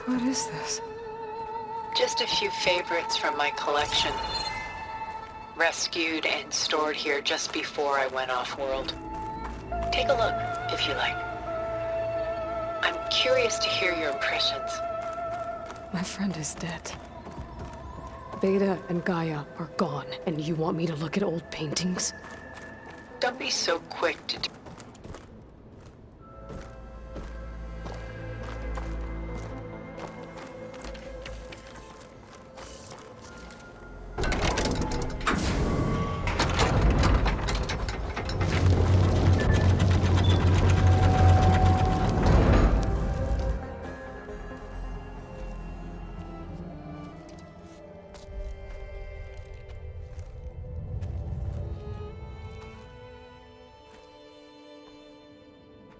What is this? Just a few favorites from my collection. Rescued and stored here just before I went off-world. Take a look, if you like. I'm curious to hear your impressions. My friend is dead. Beta and Gaia are gone, and you want me to look at old paintings? Don't be so quick to...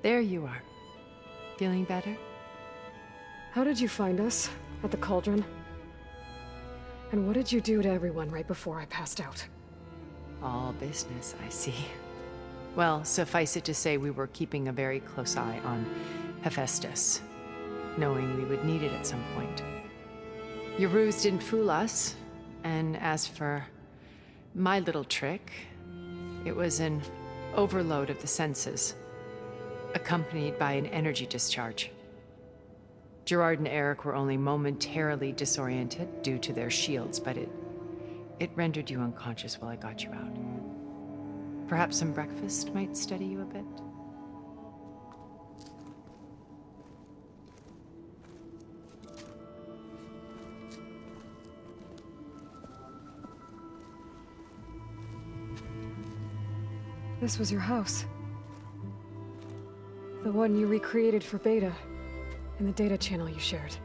There you are. Feeling better? How did you find us? At the cauldron? And what did you do to everyone right before I passed out? All business, I see. Well, suffice it to say we were keeping a very close eye on Hephaestus, knowing we would need it at some point. Your ruse didn't fool us, and as for my little trick, it was an overload of the senses, accompanied by an energy discharge. Gerard and Eric were only momentarily disoriented due to their shields, but it rendered you unconscious while I got you out. Perhaps some breakfast might steady you a bit? This was your house. The one you recreated for Beta, in the data channel you shared.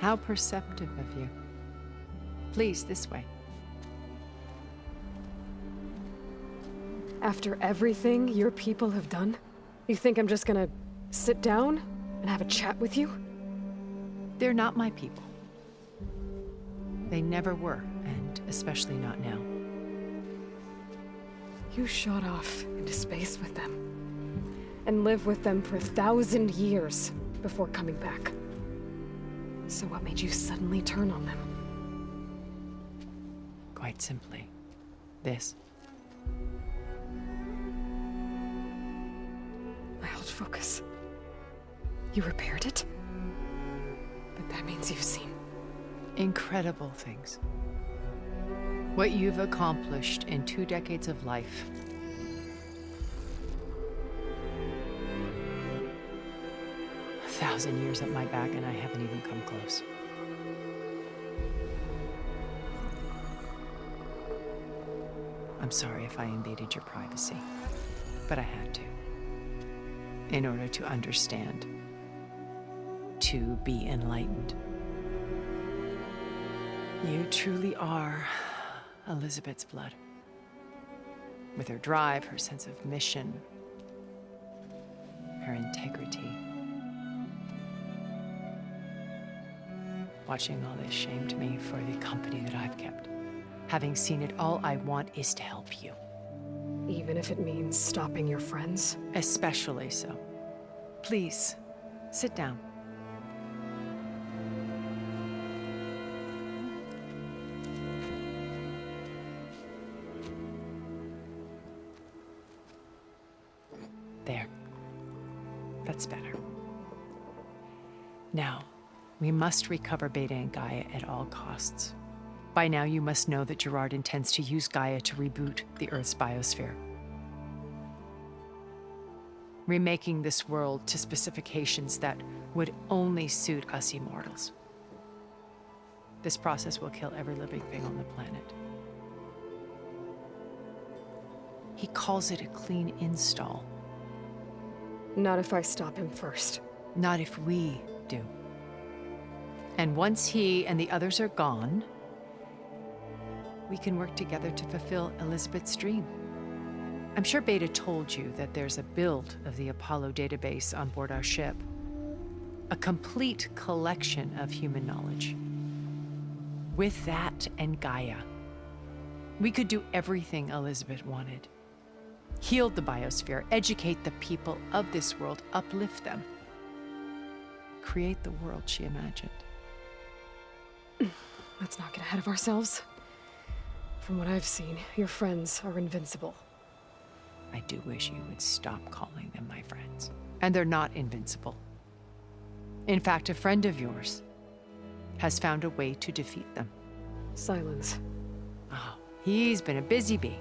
How perceptive of you. Please, this way. After everything your people have done, you think I'm just gonna sit down and have a chat with you? They're not my people. They never were, and especially not now. You shot off into space with them, and lived with them for 1,000 years before coming back. So what made you suddenly turn on them? Quite simply, this. My old focus. You repaired it? But that means you've seen... Incredible things. What you've accomplished in 2 decades of life. A 1,000 years at my back, and I haven't even come close. I'm sorry if I invaded your privacy, but I had to. In order to understand. To be enlightened. You truly are Elizabeth's blood. With her drive, her sense of mission, her integrity. Watching all this shamed me for the company that I've kept. Having seen it, all I want is to help you. Even if it means stopping your friends? Especially so. Please, sit down. There. That's better. Now, we must recover Beta and Gaia at all costs. By now, you must know that Gerard intends to use Gaia to reboot the Earth's biosphere. Remaking this world to specifications that would only suit us immortals. This process will kill every living thing on the planet. He calls it a clean install. Not if I stop him first. Not if we do. And once he and the others are gone, we can work together to fulfill Elizabeth's dream. I'm sure Beta told you that there's a build of the Apollo database on board our ship. A complete collection of human knowledge. With that and Gaia, we could do everything Elizabeth wanted. Heal the biosphere, educate the people of this world, uplift them. create the world she imagined. Let's not get ahead of ourselves. From what I've seen, your friends are invincible. I do wish you would stop calling them my friends. And they're not invincible. In fact, a friend of yours has found a way to defeat them. Silence. Oh, he's been a busy bee,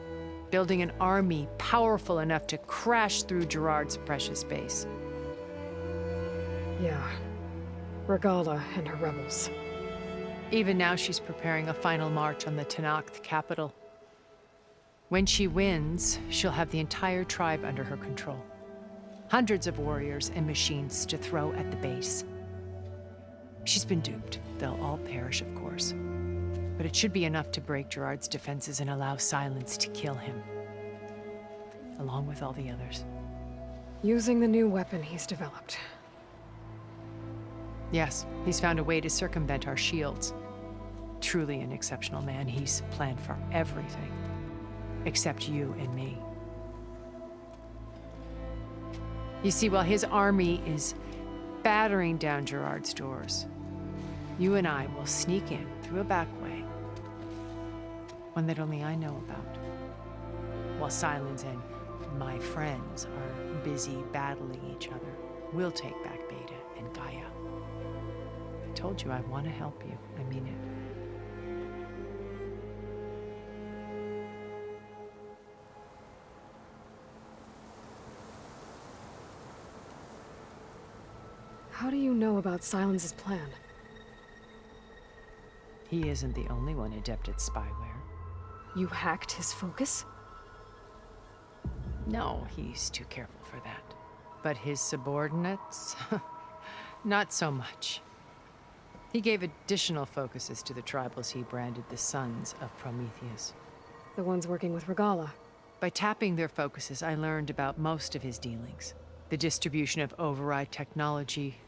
building an army powerful enough to crash through Gerard's precious base. Yeah. Regala and her rebels. Even now, she's preparing a final march on the Tenakth capital. When she wins, she'll have the entire tribe under her control. Hundreds of warriors and machines to throw at the base. She's been duped. They'll all perish, of course. But it should be enough to break Gerard's defenses and allow Silence to kill him. Along with all the others. Using the new weapon he's developed. Yes, he's found a way to circumvent our shields. Truly an exceptional man. He's planned for everything. Except you and me. You see, while his army is battering down Gerard's doors, you and I will sneak in through a back way. One that only I know about. While Silence and my friends are busy battling each other, we'll take back Beta and Gaia. I told you I want to help you. I mean it. How do you know about Silence's plan? He isn't the only one adept at spyware. You hacked his focus? No, he's too careful for that. But his subordinates? Not so much. He gave additional focuses to the tribals he branded the Sons of Prometheus. The ones working with Regala. By tapping their focuses, I learned about most of his dealings. The distribution of override technology,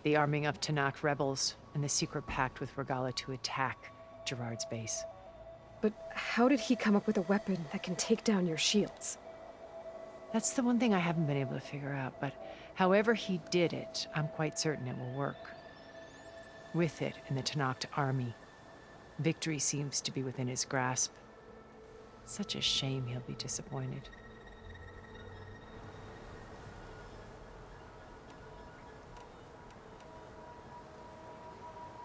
the arming of Tenakth rebels, and the secret pact with Regala to attack Gerard's base. But how did he come up with a weapon that can take down your shields? That's the one thing I haven't been able to figure out, but however he did it, I'm quite certain it will work. With it and the Tenakth army, victory seems to be within his grasp. Such a shame he'll be disappointed.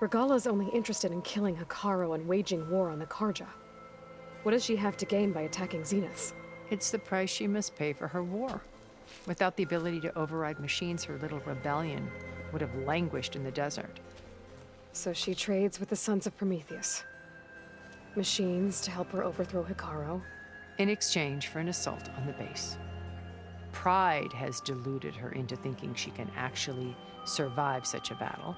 Regala's only interested in killing Hekarro and waging war on the Karja. What does she have to gain by attacking Zeniths? It's the price she must pay for her war. Without the ability to override machines, her little rebellion would have languished in the desert. So she trades with the Sons of Prometheus. Machines to help her overthrow Hekarro. In exchange for an assault on the base. Pride has deluded her into thinking she can actually survive such a battle.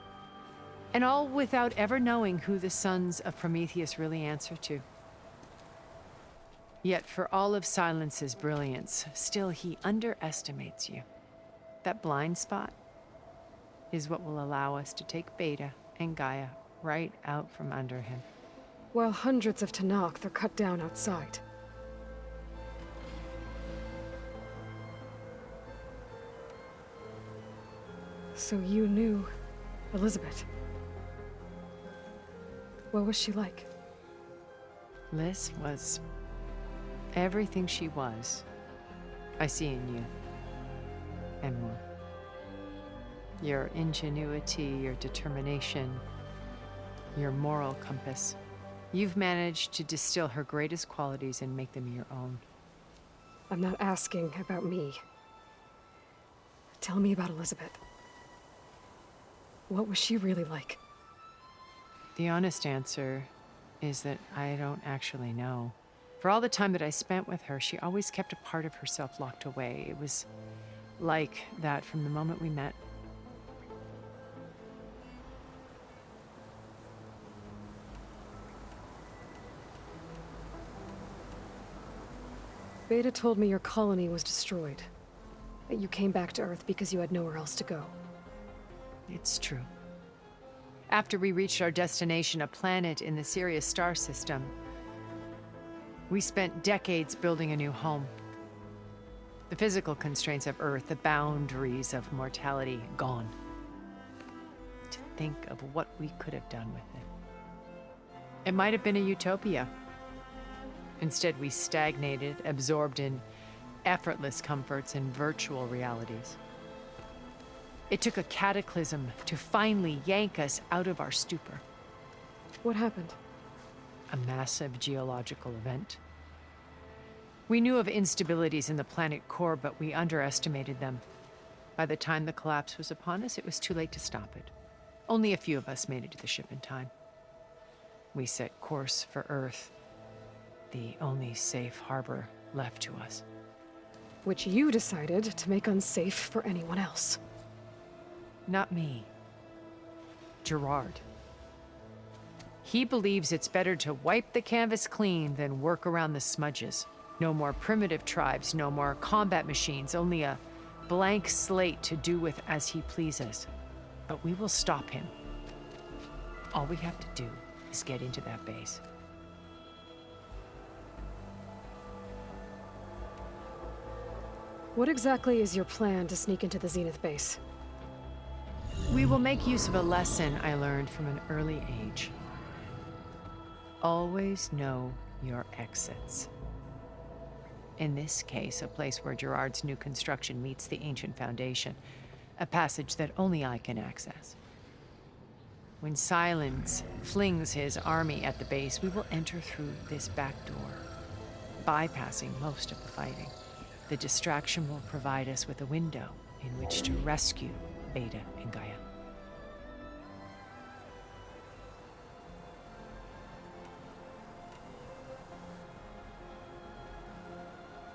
And all without ever knowing who the Sons of Prometheus really answer to. Yet for all of Silence's brilliance, still he underestimates you. That blind spot is what will allow us to take Beta and Gaia right out from under him. While hundreds of Tenakth are cut down outside. So you knew Elizabeth. What was she like? Liz was everything she was. I see in you. And more. Your ingenuity, your determination, your moral compass. You've managed to distill her greatest qualities and make them your own. I'm not asking about me. Tell me about Elizabeth. What was she really like? The honest answer is that I don't actually know. For all the time that I spent with her, she always kept a part of herself locked away. It was like that from the moment we met. Beta told me your colony was destroyed. That you came back to Earth because you had nowhere else to go. It's true. After we reached our destination, a planet in the Sirius star system, we spent decades building a new home. The physical constraints of Earth, the boundaries of mortality, gone. think of what we could have done with it. It might have been a utopia. Instead, we stagnated, absorbed in effortless comforts and virtual realities. It took a cataclysm to finally yank us out of our stupor. What happened? A massive geological event. We knew of instabilities in the planet core, but we underestimated them. By the time the collapse was upon us, it was too late to stop it. Only a few of us made it to the ship in time. We set course for Earth, the only safe harbor left to us. Which you decided to make unsafe for anyone else. Not me. Gerard. He believes it's better to wipe the canvas clean than work around the smudges. No more primitive tribes, no more combat machines, only a blank slate to do with as he pleases. But we will stop him. All we have to do is get into that base. What exactly is your plan to sneak into the Zenith base? We will make use of a lesson I learned from an early age. Always know your exits. In this case, a place where Gerard's new construction meets the ancient foundation, a passage that only I can access. When Silence flings his army at the base, we will enter through this back door, bypassing most of the fighting. The distraction will provide us with a window in which to rescue Beta and Gaia.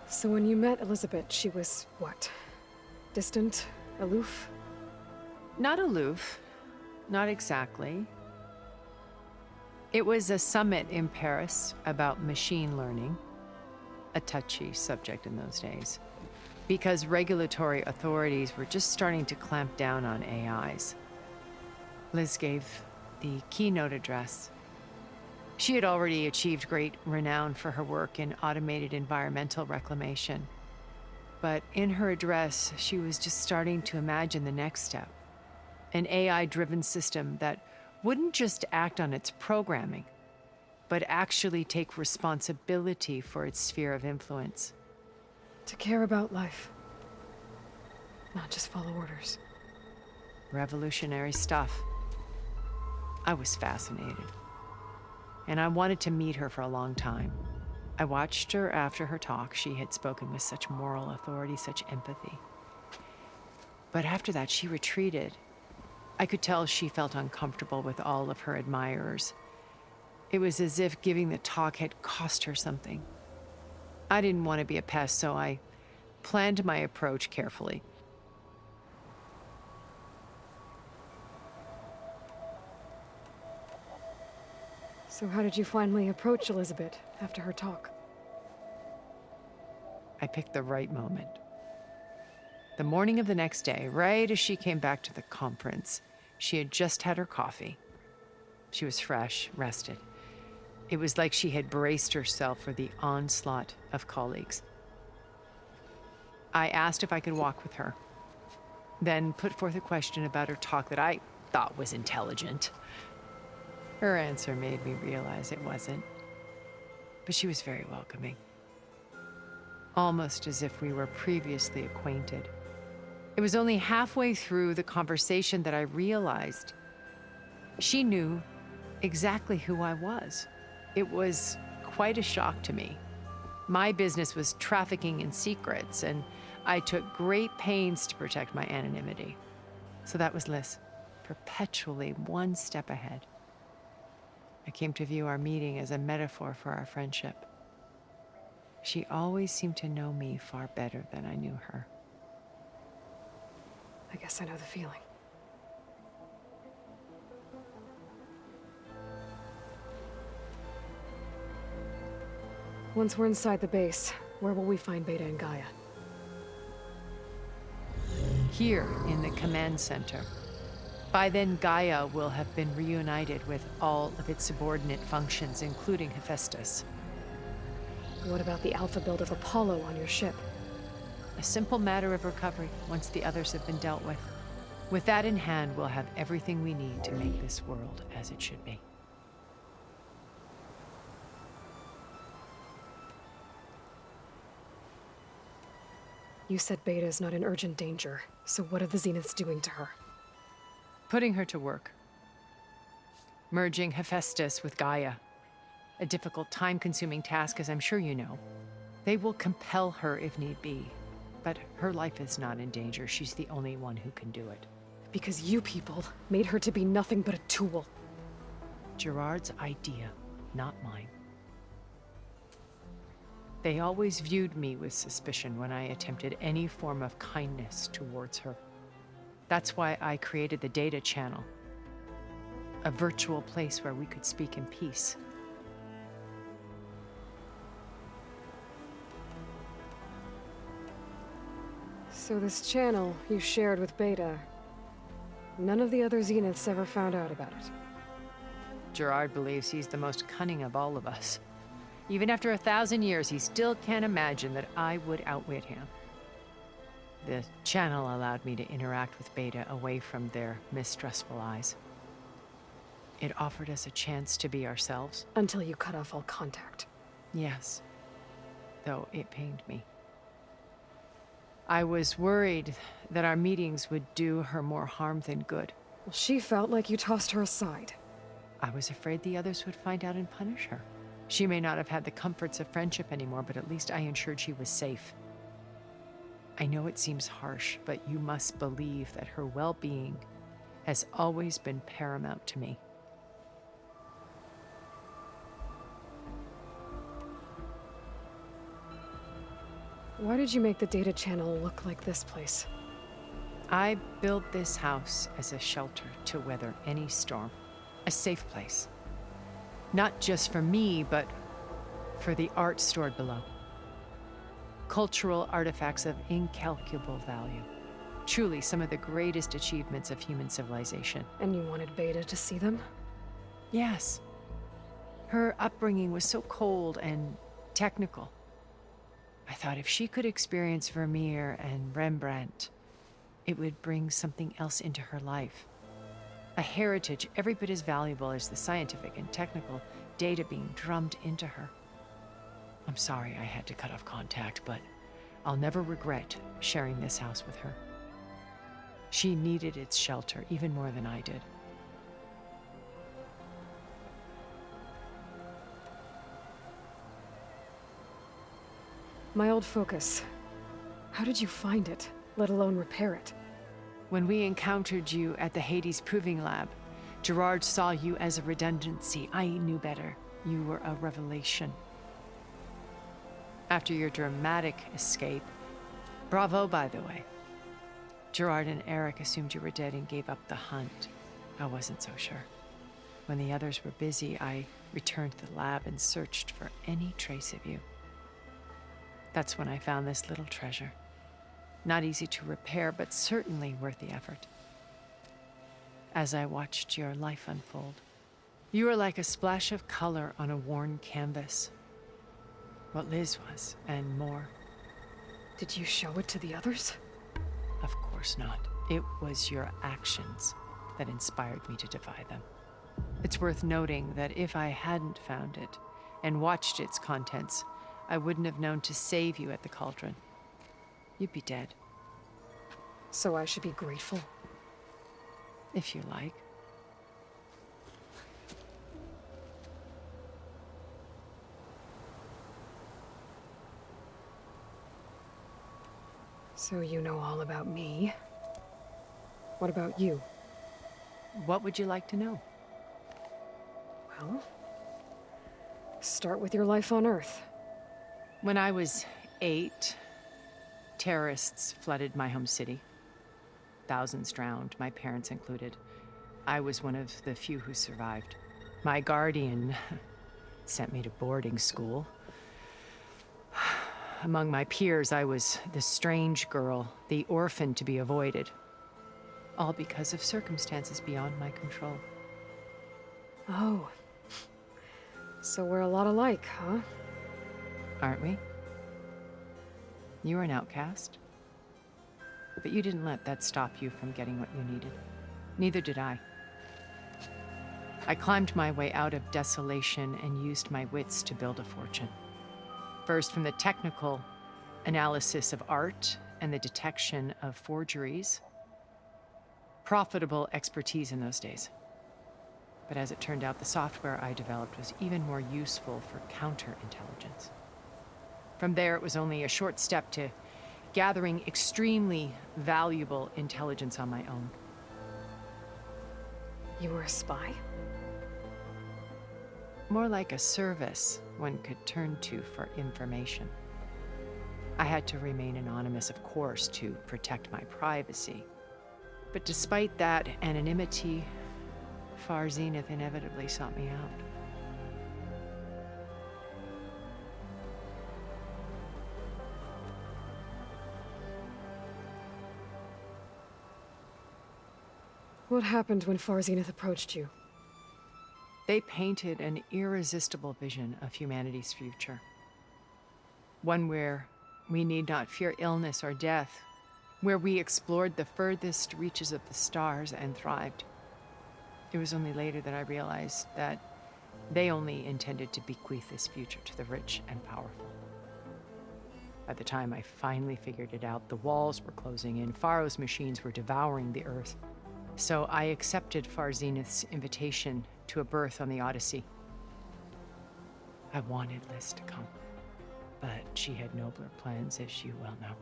So when you met Elizabeth, she was what? Distant? Aloof? Not aloof. Not exactly. It was a summit in Paris about machine learning, a touchy subject in those days, because regulatory authorities were just starting to clamp down on AIs. Liz gave the keynote address. She had already achieved great renown for her work in automated environmental reclamation. But in her address, she was just starting to imagine the next step. An AI-driven system that wouldn't just act on its programming, but actually take responsibility for its sphere of influence. To care about life. Not just follow orders. Revolutionary stuff. I was fascinated. And I wanted to meet her for a long time. I watched her after her talk. She had spoken with such moral authority, such empathy. But after that, she retreated. I could tell she felt uncomfortable with all of her admirers. It was as if giving the talk had cost her something. I didn't want to be a pest, so I planned my approach carefully. So how did you finally approach Elizabeth after her talk? I picked the right moment. The morning of the next day, right as she came back to the conference, she had just had her coffee. She was fresh, rested. It was like she had braced herself for the onslaught of colleagues. I asked if I could walk with her, then put forth a question about her talk that I thought was intelligent. Her answer made me realize it wasn't, but she was very welcoming. Almost as if we were previously acquainted. It was only halfway through the conversation that I realized she knew exactly who I was. It was quite a shock to me. My business was trafficking in secrets, and I took great pains to protect my anonymity. So that was Liz, perpetually one step ahead. I came to view our meeting as a metaphor for our friendship. She always seemed to know me far better than I knew her. I guess I know the feeling. Once we're inside the base, where will we find Beta and Gaia? Here in the command center. By then, Gaia will have been reunited with all of its subordinate functions, including Hephaestus. What about the alpha build of Apollo on your ship? A simple matter of recovery once the others have been dealt with. With that in hand, we'll have everything we need to make this world as it should be. You said Beta is not in urgent danger, so what are the Zeniths doing to her? Putting her to work. Merging Hephaestus with Gaia. A difficult, time-consuming task, as I'm sure you know. They will compel her if need be. But her life is not in danger. She's the only one who can do it. Because you people made her to be nothing but a tool. Gerard's idea, not mine. They always viewed me with suspicion when I attempted any form of kindness towards her. That's why I created the data channel. A virtual place where we could speak in peace. So this channel you shared with Beta, none of the other Zeniths ever found out about it. Gerard believes he's the most cunning of all of us. Even after 1,000 years, he still can't imagine that I would outwit him. The channel allowed me to interact with Beta away from their mistrustful eyes. It offered us a chance to be ourselves. Until you cut off all contact. Yes, though it pained me. I was worried that our meetings would do her more harm than good. Well, she felt like you tossed her aside. I was afraid the others would find out and punish her. She may not have had the comforts of friendship anymore, but at least I ensured she was safe. I know it seems harsh, but you must believe that her well-being has always been paramount to me. Why did you make the data channel look like this place? I built this house as a shelter to weather any storm. A safe place. Not just for me, but for the art stored below. Cultural artifacts of incalculable value. Truly some of the greatest achievements of human civilization. And you wanted Beta to see them? Yes. Her upbringing was so cold and technical. I thought if she could experience Vermeer and Rembrandt, it would bring something else into her life. A heritage every bit as valuable as the scientific and technical data being drummed into her. I'm sorry I had to cut off contact, but I'll never regret sharing this house with her. She needed its shelter even more than I did. My old focus. How did you find it, let alone repair it? When we encountered you at the Hades Proving Lab, Gerard saw you as a redundancy. I knew better. You were a revelation. After your dramatic escape, bravo, by the way. Gerard and Eric assumed you were dead and gave up the hunt. I wasn't so sure. When the others were busy, I returned to the lab and searched for any trace of you. That's when I found this little treasure. Not easy to repair, but certainly worth the effort. As I watched your life unfold, you were like a splash of color on a worn canvas. What Liz was, and more. Did you show it to the others? Of course not. It was your actions that inspired me to defy them. It's worth noting that if I hadn't found it and watched its contents, I wouldn't have known to save you at the cauldron. You'd be dead. So I should be grateful? If you like. So you know all about me. What about you? What would you like to know? Well, start with your life on Earth. When I was 8, terrorists flooded my home city. Thousands drowned, my parents included. I was one of the few who survived. My guardian sent me to boarding school. Among my peers, I was the strange girl, the orphan to be avoided. All because of circumstances beyond my control. Oh. So we're a lot alike, huh? Aren't we? You're an outcast. But you didn't let that stop you from getting what you needed. Neither did I. I climbed my way out of desolation and used my wits to build a fortune. First, from the technical analysis of art and the detection of forgeries. Profitable expertise in those days. But as it turned out, the software I developed was even more useful for counterintelligence. From there, it was only a short step to gathering extremely valuable intelligence on my own. You were a spy? More like a service one could turn to for information. I had to remain anonymous, of course, to protect my privacy. But despite that anonymity, Far Zenith inevitably sought me out. What happened when Far Zenith approached you? They painted an irresistible vision of humanity's future. One where we need not fear illness or death, where we explored the furthest reaches of the stars and thrived. It was only later that I realized that they only intended to bequeath this future to the rich and powerful. By the time I finally figured it out, the walls were closing in, Pharaoh's machines were devouring the earth. So I accepted Far Zenith's invitation to a berth on the Odyssey. I wanted Liz to come, but she had nobler plans, as you well know.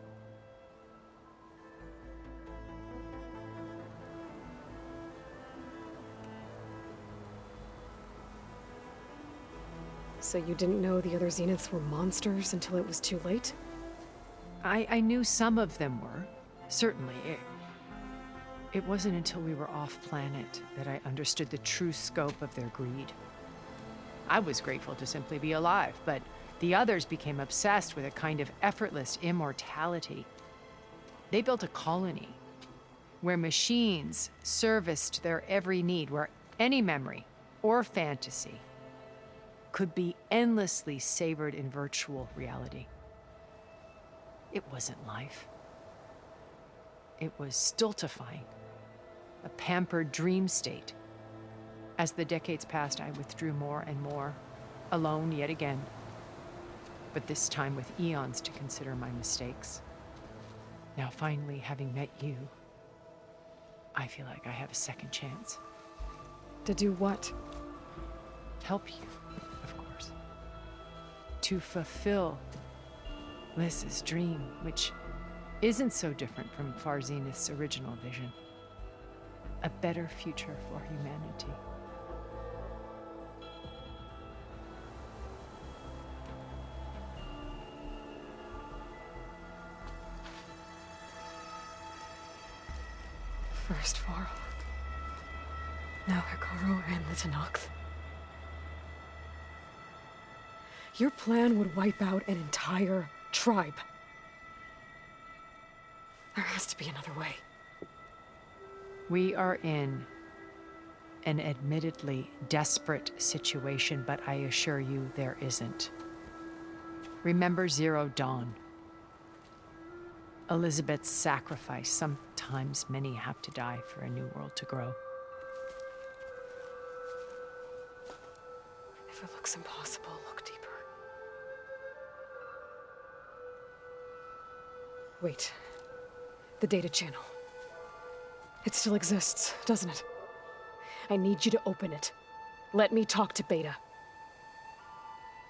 So you didn't know the other Zeniths were monsters until it was too late? I knew some of them were, certainly. It wasn't until we were off-planet that I understood the true scope of their greed. I was grateful to simply be alive, but the others became obsessed with a kind of effortless immortality. They built a colony where machines serviced their every need, where any memory or fantasy could be endlessly savored in virtual reality. It wasn't life. It was stultifying. A pampered dream state. As the decades passed, I withdrew more and more, alone yet again, but this time with eons to consider my mistakes. Now finally, having met you, I feel like I have a second chance. To do what? Help you, of course. To fulfill Liz's dream, which isn't so different from Far Zenith's original vision. A better future for humanity. First Farld. Now Hikaru and the Tenakth. Your plan would wipe out an entire tribe. There has to be another way. We are in an admittedly desperate situation, but I assure you there isn't. Remember Zero Dawn. Elizabeth's sacrifice. Sometimes many have to die for a new world to grow. If it looks impossible, look deeper. Wait. The data channel. It still exists, doesn't it? I need you to open it. Let me talk to Beta.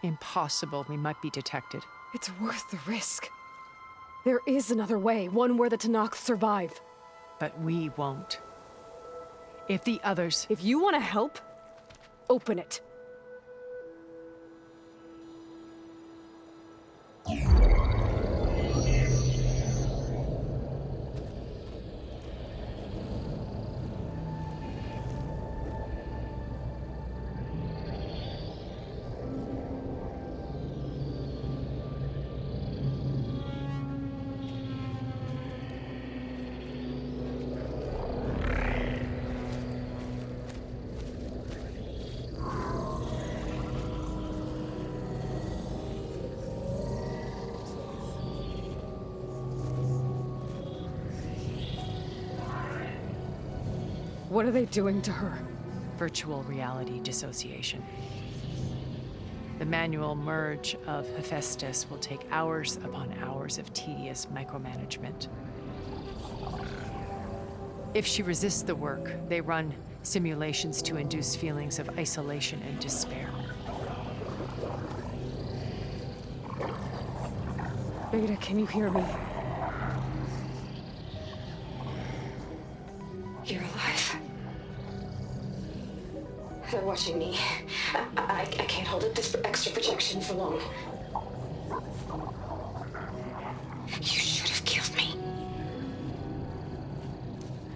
Impossible. We might be detected. It's worth the risk. There is another way, one where the Tenakth survive. But we won't. If the others... If you want to help, open it. What are they doing to her? Virtual reality dissociation. The manual merge of Hephaestus will take hours upon hours of tedious micromanagement. If she resists the work, they run simulations to induce feelings of isolation and despair. Beta, can you hear me? You're alive. They're watching me. I can't hold up this extra projection for long. You should have killed me.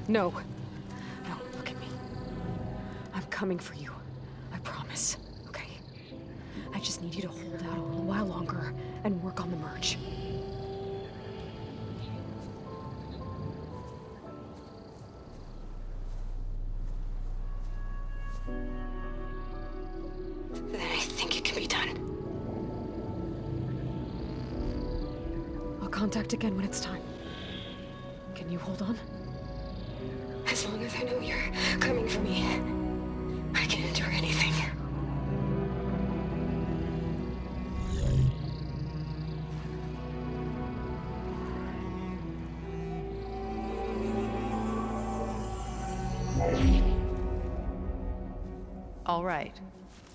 No. No, look at me. I'm coming for you. I promise. Okay? I just need you to hold out a little while longer and work on the merge. Then I think it can be done. I'll contact again when it's time. Can you hold on? As long as I know you're coming for me, I can endure anything. All right.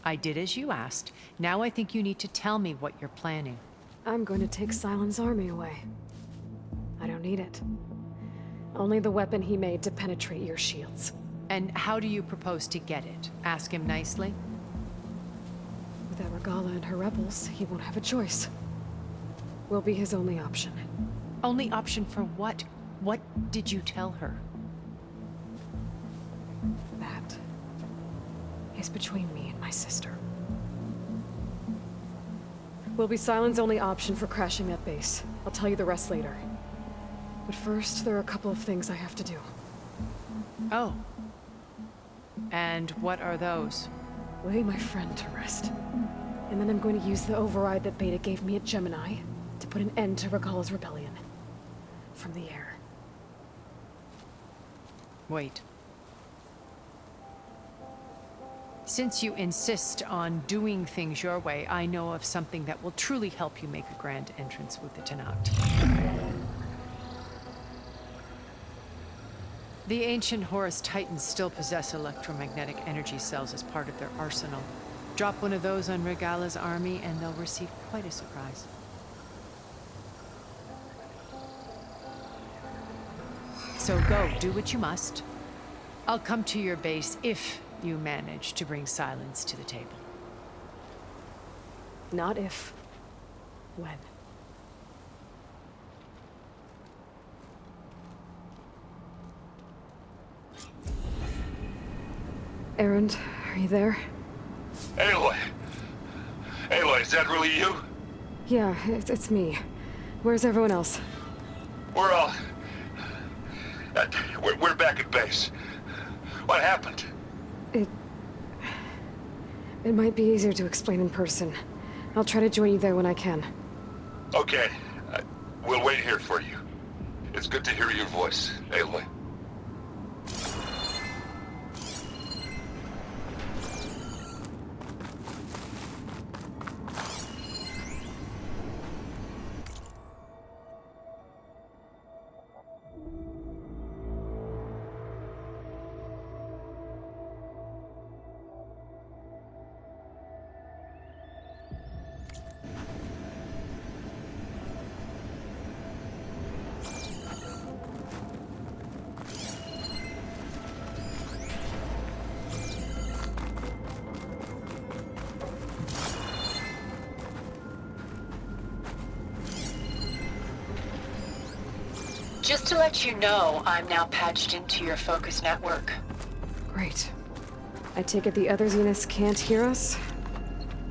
I did as you asked. Now I think you need to tell me what you're planning. I'm going to take Silent's army away. I don't need it. Only the weapon he made to penetrate your shields. And how do you propose to get it? Ask him nicely? Without Regala and her rebels, he won't have a choice. We'll be his only option. Only option for what? What did you tell her? That is between me and my sister. Will be Silent's only option for crashing that base. I'll tell you the rest later. But first, there are a couple of things I have to do. Oh. And what are those? Lay my friend to rest. And then I'm going to use the override that Beta gave me at Gemini to put an end to Regala's rebellion. From the air. Wait. Since you insist on doing things your way, I know of something that will truly help you make a grand entrance with the Tenakth. The ancient Horus Titans still possess electromagnetic energy cells as part of their arsenal. Drop one of those on Regala's army and they'll receive quite a surprise. So go, do what you must. I'll come to your base if you manage to bring Silence to the table. Not if. When. Erend, are you there? Aloy! Aloy, is that really you? Yeah, it's me. Where's everyone else? We're all... we're back at base. What happened? It might be easier to explain in person. I'll try to join you there when I can. Okay. We'll wait here for you. It's good to hear your voice, Aloy. Just to let you know, I'm now patched into your focus network. Great. I take it the other Zeniths can't hear us?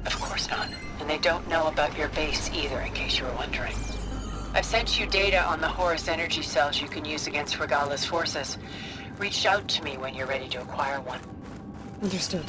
Of course not. And they don't know about your base either, in case you were wondering. I've sent you data on the Horus energy cells you can use against Regala's forces. Reach out to me when you're ready to acquire one. Understood.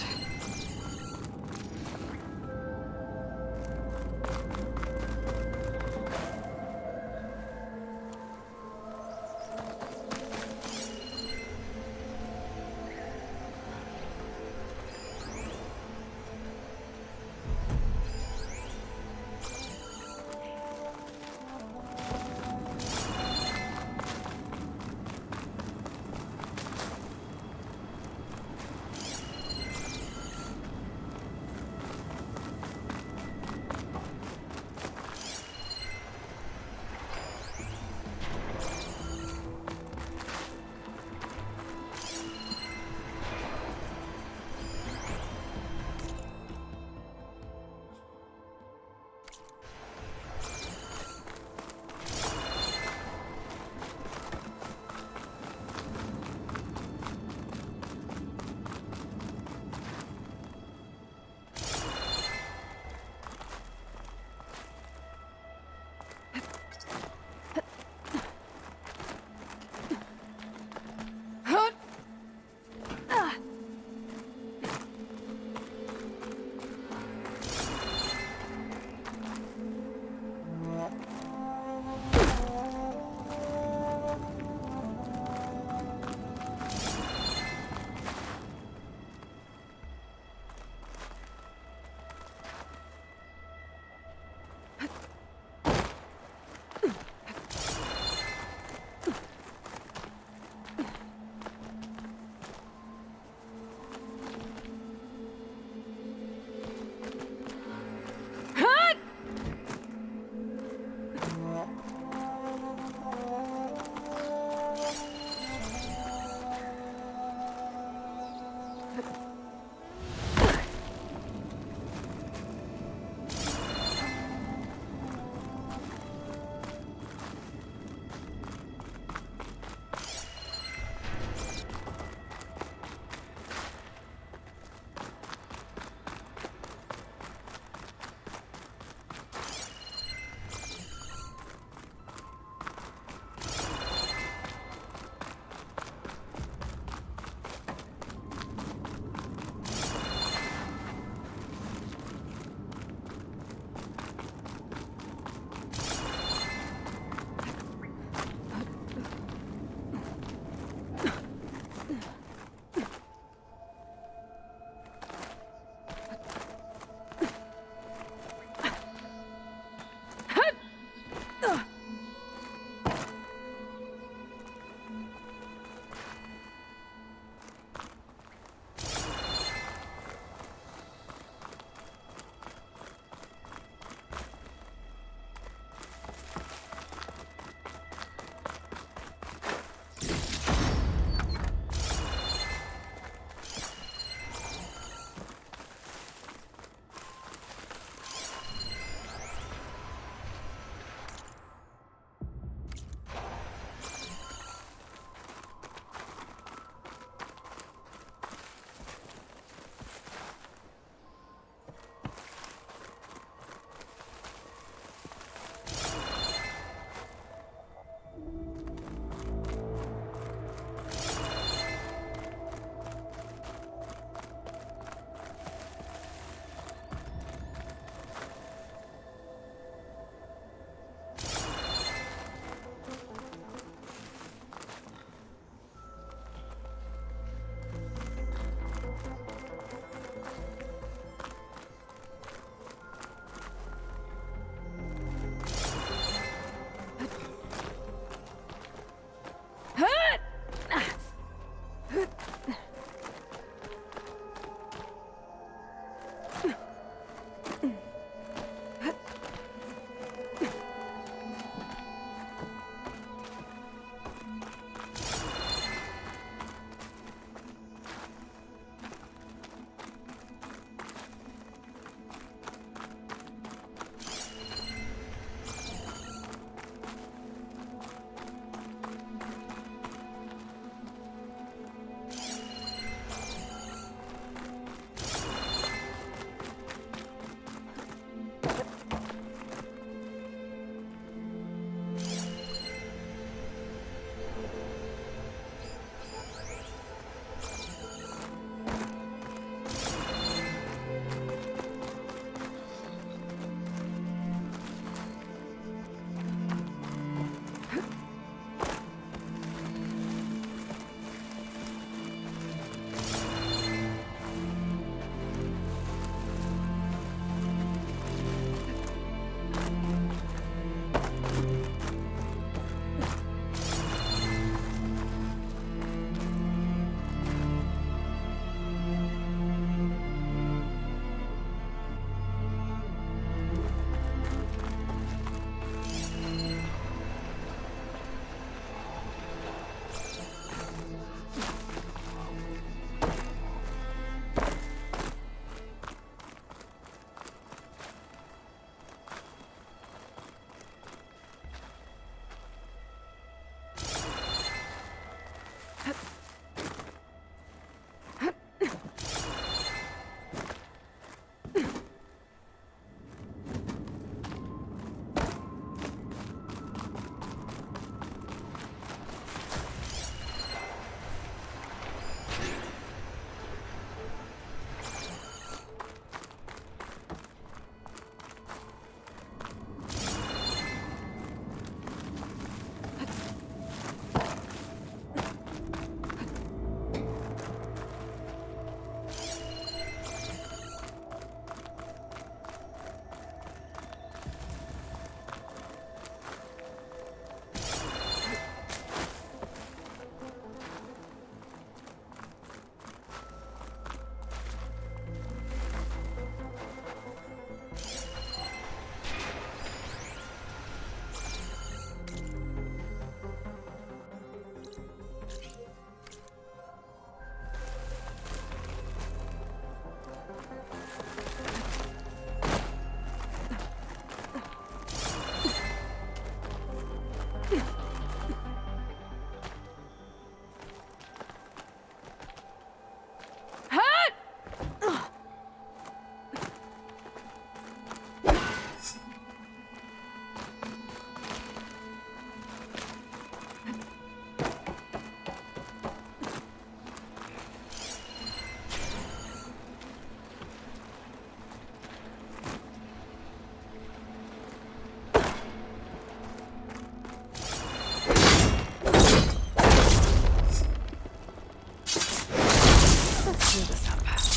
through this outpass.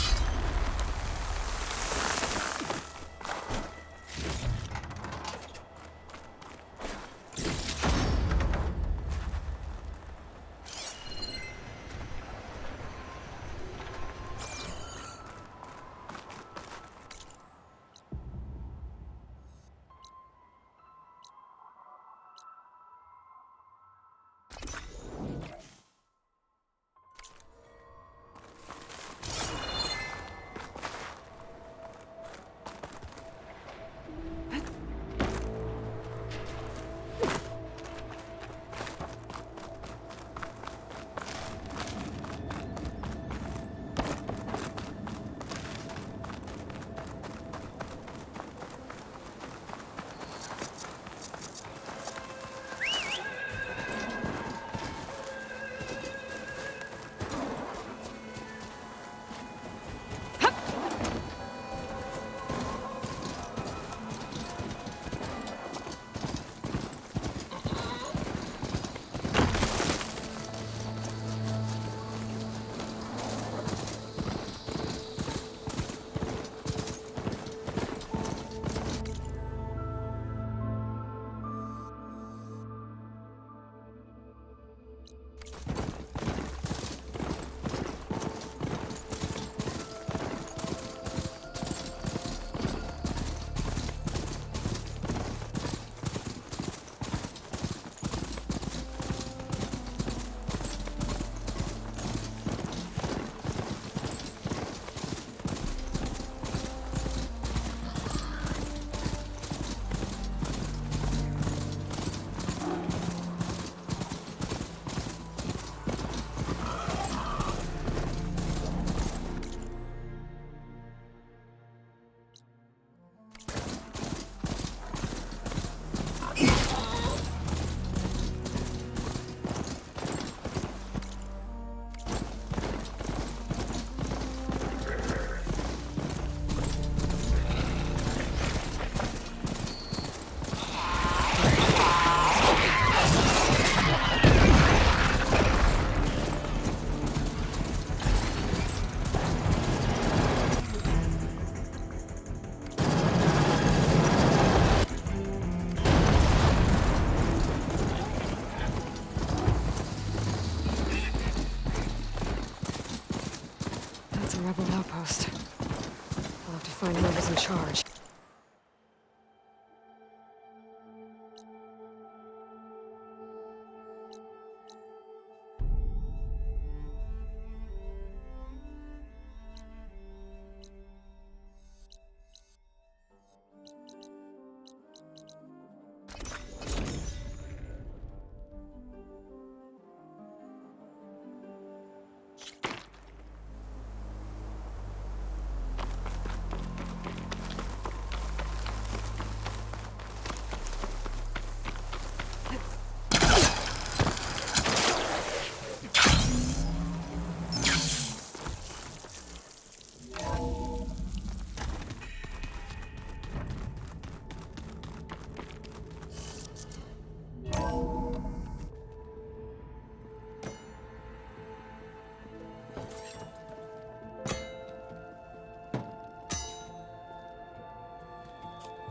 Rebel outpost. I'll have to find whoever's in charge.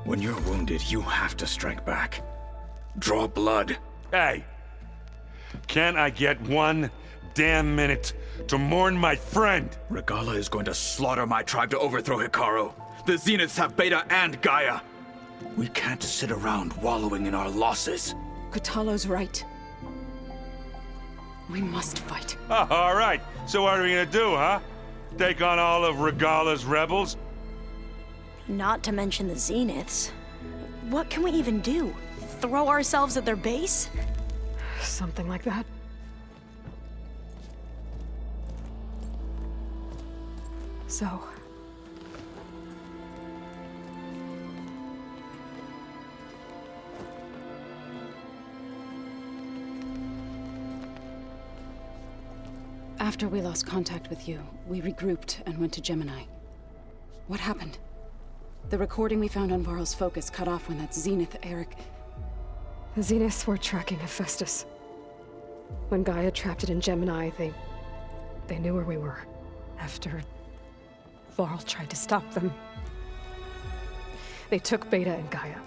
When you're wounded, you have to strike back. Draw blood. Hey! Can't I get one damn minute to mourn my friend? Regala is going to slaughter my tribe to overthrow Hikaru. The Zeniths have Beta and Gaia. We can't sit around wallowing in our losses. Kotallo's right. We must fight. Oh, all right. So what are we gonna do, huh? Take on all of Regala's rebels? Not to mention the Zeniths. What can we even do? Throw ourselves at their base? Something like that. So... After we lost contact with you, we regrouped and went to Gemini. What happened? The recording we found on Varl's focus cut off when that Zenith, Eric... The Zeniths were tracking Hephaestus. When Gaia trapped it in Gemini, they knew where we were. after Varl tried to stop them. They took Beta and Gaia.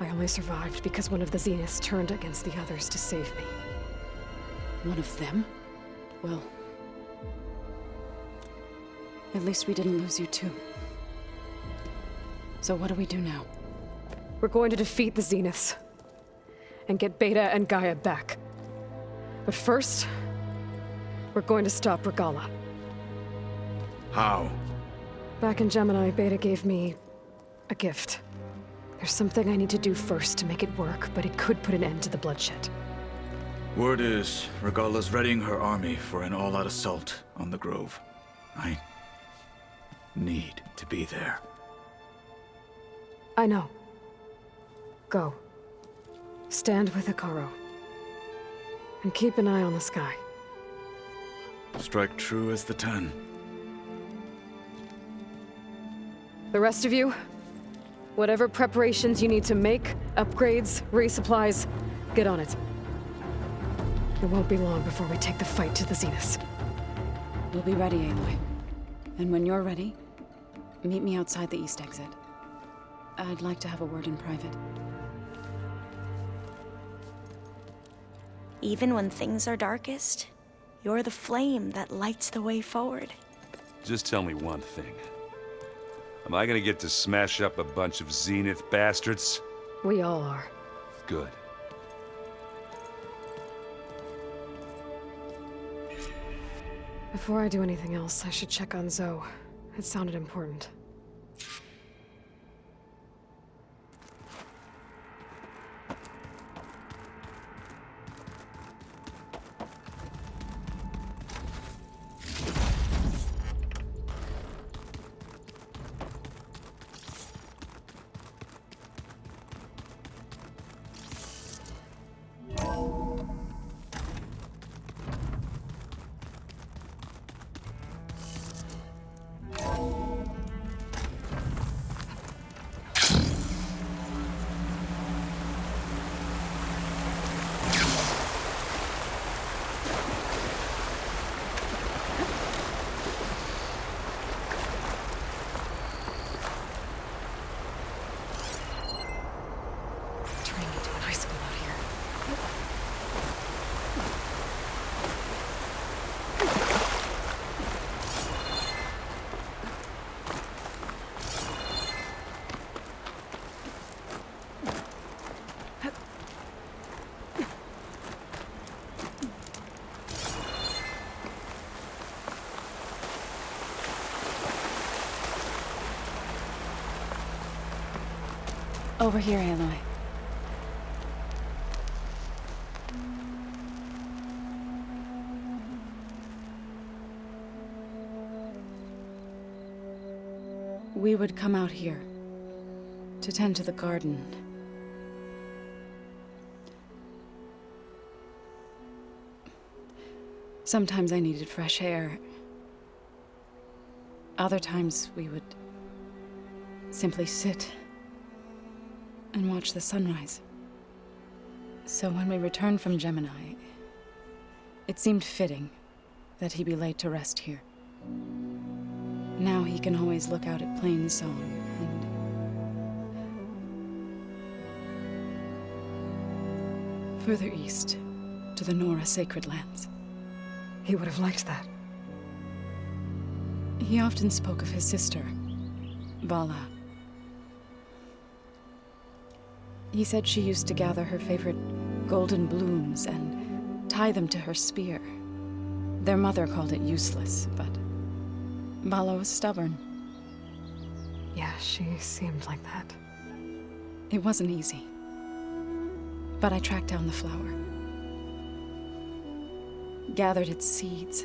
I only survived because one of the Zeniths turned against the others to save me. One of them? Well, at least we didn't lose you too. So what do we do now? We're going to defeat the Zeniths and get Beta and Gaia back. But first, we're going to stop Regalla. How? Back in Gemini, Beta gave me a gift. There's something I need to do first to make it work, but it could put an end to the bloodshed. Word is, Regalla's readying her army for an all-out assault on the Grove. I need to be there. I know. Go. Stand with Hikaru. And keep an eye on the sky. Strike true as the 10. The rest of you, whatever preparations you need to make, upgrades, resupplies, get on it. It won't be long before we take the fight to the Zeniths. We'll be ready, Aloy. And when you're ready, meet me outside the east exit. I'd like to have a word in private. Even when things are darkest, you're the flame that lights the way forward. Just tell me one thing. Am I gonna get to smash up a bunch of Zenith bastards? We all are. Good. Before I do anything else, I should check on Zoe. It sounded important. Turning into an high school out here. Over here, Aloy. We would come out here to tend to the garden. Sometimes I needed fresh air. Other times we would simply sit and watch the sunrise. So when we returned from Gemini, it seemed fitting that he be laid to rest here. Now he can always look out at Plains Zone and further east to the Nora Sacred Lands. He would have liked that. He often spoke of his sister, Bala. He said she used to gather her favorite golden blooms and tie them to her spear. Their mother called it useless, but Bala was stubborn. Yeah, she seemed like that. It wasn't easy. But I tracked down the flower. Gathered its seeds.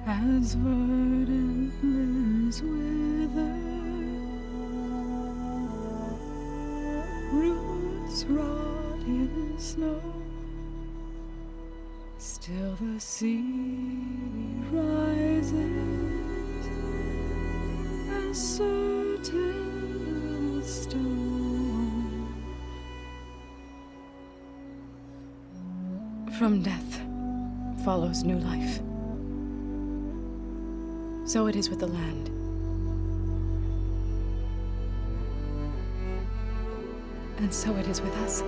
As verdant limbs wither, roots rot in snow, still the sea rises certain stone. From death follows new life. So it is with the land. And so it is with us.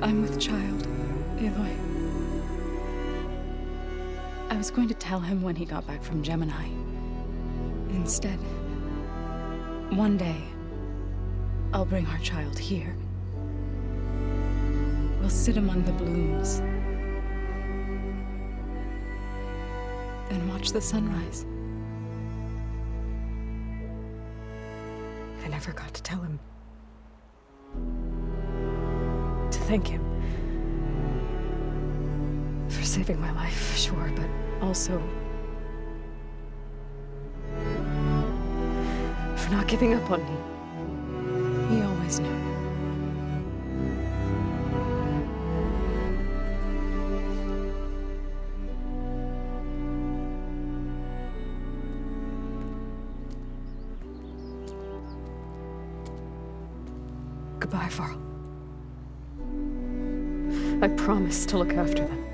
I'm with child, Aloy. I was going to tell him when he got back from Gemini. Instead, one day, I'll bring our child here. We'll sit among the blooms and watch the sunrise. I never got to tell him. To thank him. For saving my life, sure, but also for not giving up on me. He always knew. Goodbye, Varl. I promise to look after them.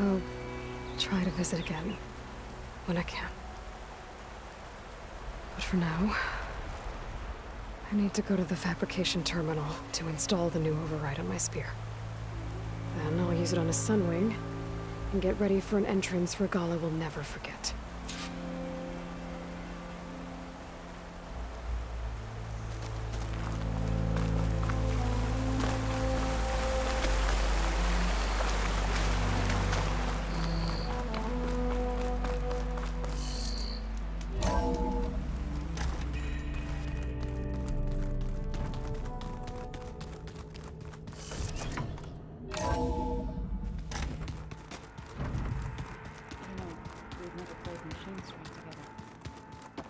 I'll try to visit again when I can. But for now, I need to go to the fabrication terminal to install the new override on my spear. Then I'll use it on a sunwing and get ready for an entrance Regala will never forget.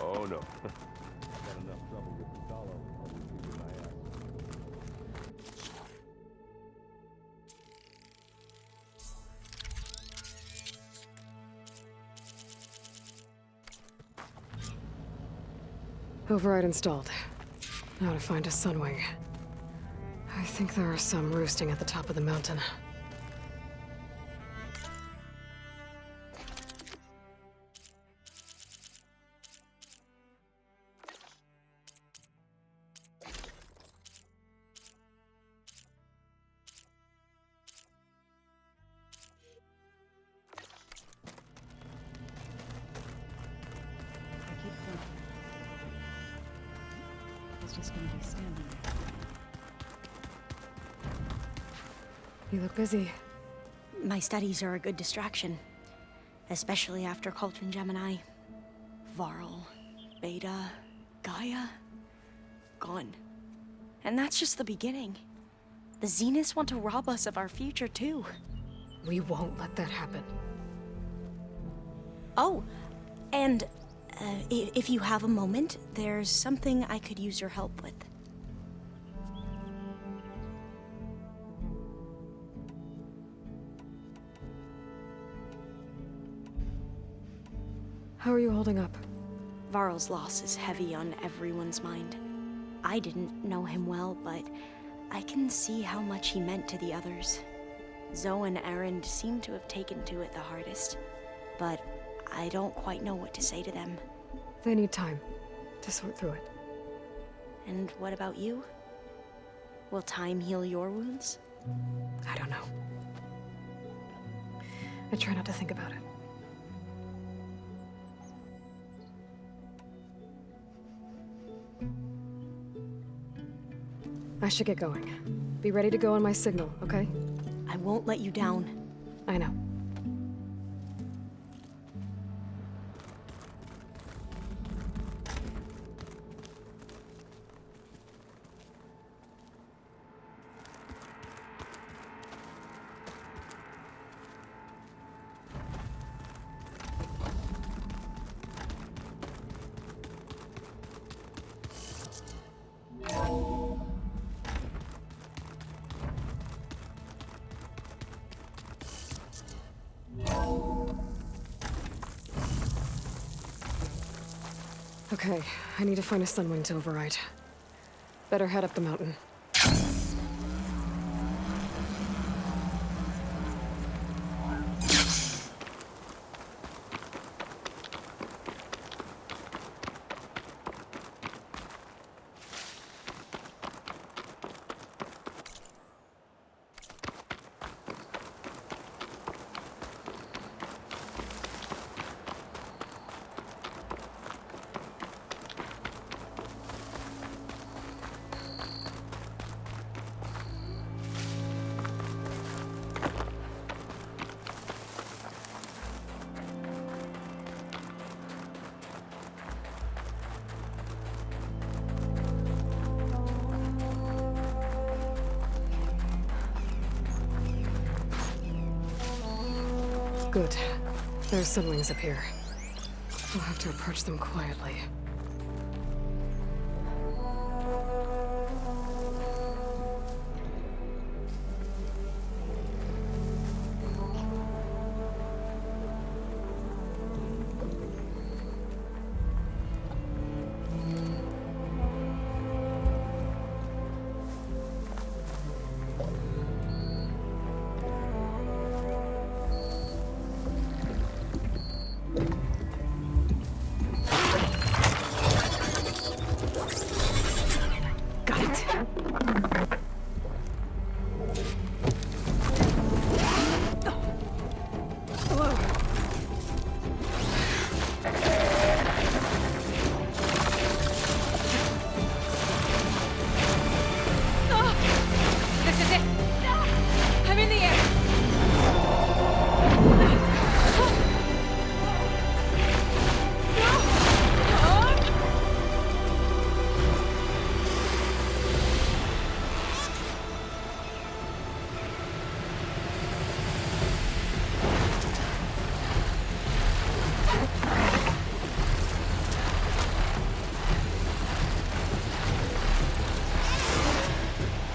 Oh no. I've had enough trouble with the dollar. I'll just figure my ass. Override installed. Now to find a sunwing. I think there are some roosting at the top of the mountain. He's just gonna be standing there. You look busy. My studies are a good distraction, especially after Cauldron Gemini. Varl, Beta, Gaia, gone. And that's just the beginning. The Zeniths want to rob us of our future, too. We won't let that happen. Oh, and if you have a moment, there's something I could use your help with. How are you holding up? Varl's loss is heavy on everyone's mind. I didn't know him well, but I can see how much he meant to the others. Zoe and Erend seem to have taken to it the hardest, but I don't quite know what to say to them. They need time to sort through it. And what about you? Will time heal your wounds? I don't know. I try not to think about it. I should get going. Be ready to go on my signal, okay? I won't let you down. I know. Okay, I need to find a sunwing to override. Better head up the mountain. Good. There's sunwings up here. We'll have to approach them quietly.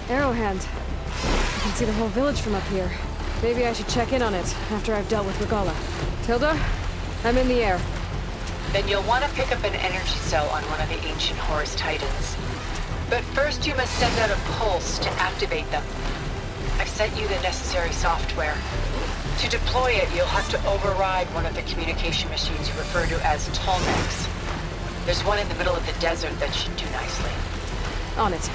Arrowhand. I can see the whole village from up here. Maybe I should check in on it after I've dealt with Regala. Tilda, I'm in the air. Then you'll want to pick up an energy cell on one of the ancient Horus Titans. But first you must send out a pulse to activate them. I've sent you the necessary software. To deploy it, you'll have to override one of the communication machines you refer to as Tolmecs. There's one in the middle of the desert that should do nicely. On it.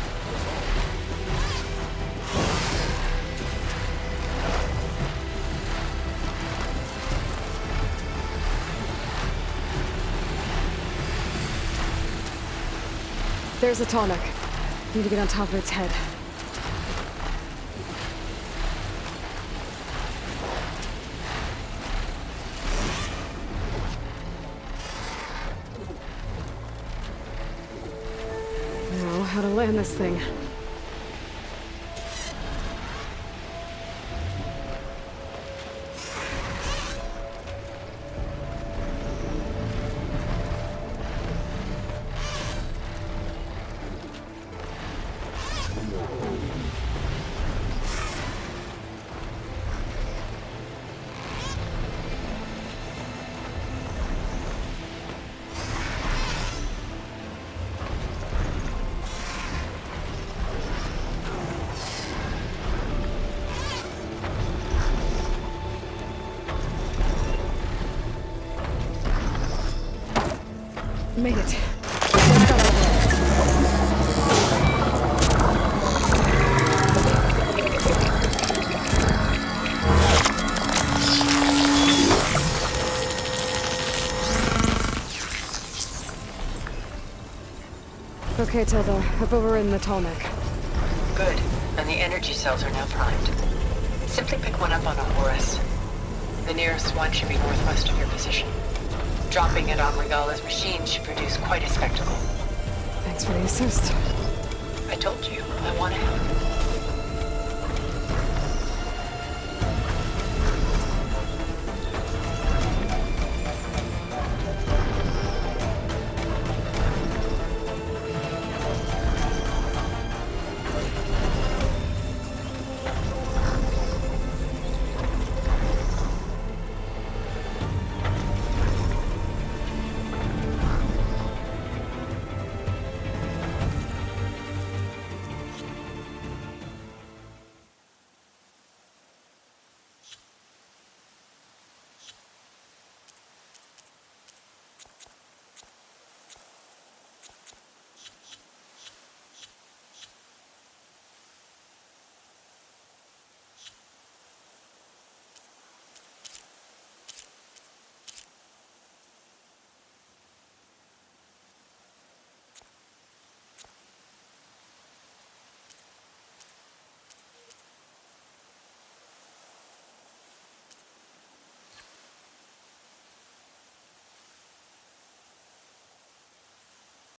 There's a Tolmec. Need to get on top of its head. Now, how to land this thing. Made it. Okay, Tilda. I've overridden the Tolmec. Good. And the energy cells are now primed. Simply pick one up on a Horus. The nearest one should be northwest of your position. Dropping it on Regala's machine should produce quite a spectacle. Thanks for the assist. I told you, I want to help.